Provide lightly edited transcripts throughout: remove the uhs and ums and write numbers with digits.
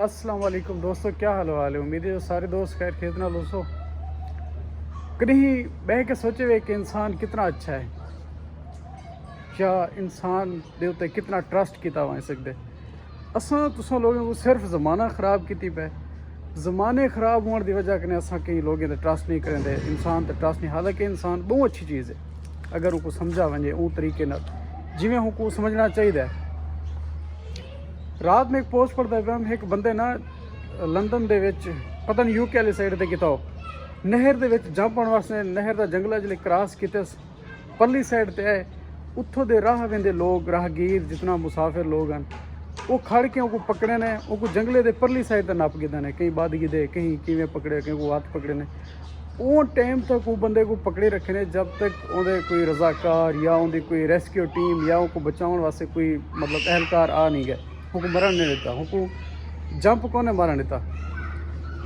अस्सलाम वालेकुम दोस्तों, क्या हाल वाल है। उम्मीद है सारे दोस्त खैर खेत ना दोस्तों कहीं बह के सोचे हुए कि इंसान कितना अच्छा है या इंसान दे उत्ते कितना ट्रस्ट किया वहीं सकते। असां तुसां लोगों को सिर्फ ज़माना ख़राब की पे ज़माने ख़राब होने की वजह कने असां कई लोगों ते ट्रस्ट नहीं करेंदे, इंसान ते ट्रस्ट नहीं। हालांकि इंसान बहुत अच्छी चीज़ है अगर उनको समझा वजे उस तरीके जिमें उनको समझना चाहिए। रात में एक पोस्ट पढ़ता है हम एक बंदे ना लंदन दे विच पता नहीं यूके वाली साइड ते किता नहर दे विच जंप होने वास्ते नहर का जंगल जिले क्रॉस किते परली साइड ते है उत्थों दे राह वेंदे लोग राहगीर जितना मुसाफिर लोग हैं वो खड़ के उनको पकड़े ने उनको जंगले दे परली साइड ते नप गिदे ने कई बाद गिदे कहीं किवें पकड़े कहीं को हाथ पकड़े ने। वो टाइम तक वो बंदे को पकड़े रखे ने जब तक उनके कोई रजाकार या उनकी कोई रेस्क्यू टीम या उनको बचाने वास्ते कोई मतलब एहलकार आ नहीं गए। उनको मरण नहीं देता, उनको जंप को नहीं मारन देता।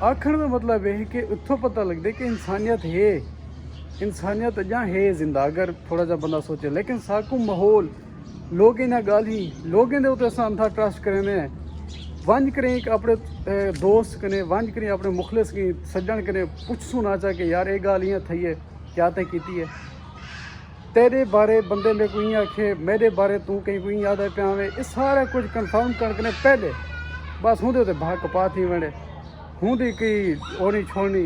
आखण का मतलब है कि इतों पता लगता कि इंसानियत है, इंसानियत अजा है जिंदा अगर थोड़ा जा बंदा सोचे। लेकिन साकू माहौल लोग ना गाल ही लोगों के उत्ते अस अंधा ट्रस्ट करें वंज करें एक अपने दोस्त कने वंज करें अपने मुखलिस की सज्जन कने पुछसूं ना चाह के यार ये गाल इं थी है क्या तैं की है तेरे बारे बंदे ने कोई आखे मेरे बारे तू कहीं कोई याद है पिया ये सारा कुछ कन्फर्म करने पहले बस होंदे उत्ते भाग कपा थी वड़े होंदी कोई वो नहीं छोड़नी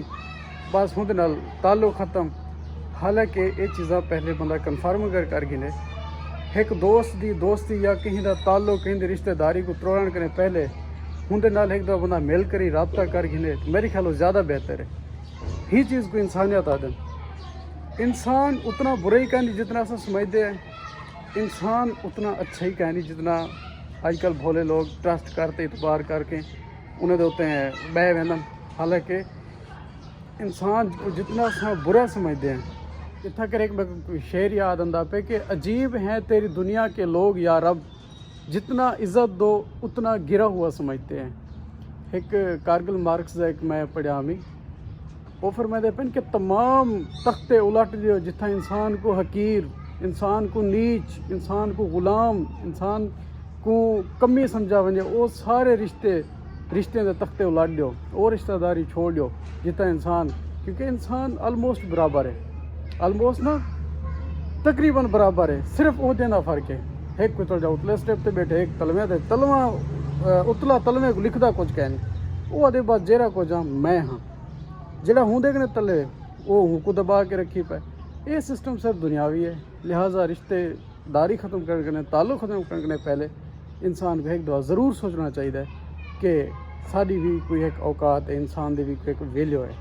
बस होंदे नाल ताल्लुक ख़त्म। हालांकि ये चीज़ां पहले बंदा कन्फर्म कर गिने एक दोस्त की दोस्ती या कहीं का ताल्लुक कहीं रिश्तेदारी को तोड़न करने पहले होंदे नाल एक दो बंदा मिल कर ही रबता कर गिने मेरे ख्याल ज़्यादा बेहतर है। ही चीज़ को इंसानियत आदम इंसान उतना बुरा ही कहनी जितना अस समझते हैं, इंसान उतना अच्छा ही कहनी जितना आजकल भोले लोग ट्रस्ट करते इतबार करके उन्हें होते हैं बह वहन। हालांकि इंसान को जितना अस बुरा समझते हैं इतना कर एक शेर याद आंदा पे कि अजीब हैं तेरी दुनिया के लोग या रब जितना इज़्ज़त दो उतना गिरा हुआ समझते हैं। एक कारगिल मार्क्स का एक मैं पढ़ा हमी वो फरमाते पेन कि तमाम तख्ते उलट दियो जिथा इंसान को हकीर, इंसान को नीच, इंसान को ग़ुलाम, इंसान को कमी समझा वजे वो सारे रिश्ते के तख्ते उलट दियो और रिश्तेदारी छोड़ दियो जितना इंसान। क्योंकि इंसान ऑलमोस्ट बराबर है, ऑलमोस्ट ना तकरीबन बराबर है, सिर्फ ओहदे का फ़र्क है। एक कोई चल जाओ उतले स्टेप ते बैठे एक तलवे ते तलवा उतला तलवे को लिखदा कुछ कह नहीं वो आदे बाद जेरा को जा मैं हाँ जेड़ा हूँ देखने तले वो हूँ को दबा के रखी पे। ये सिस्टम सिर्फ दुनियावी है। लिहाजा रिश्तेदारी ख़त्म करने ताल्लुक़ ख़त्म करने पहले इंसान को एक दफ़ा ज़रूर सोचना चाहिए कि साड़ी भी कोई एक औकात है, इंसान की भी कोई वैल्यू है।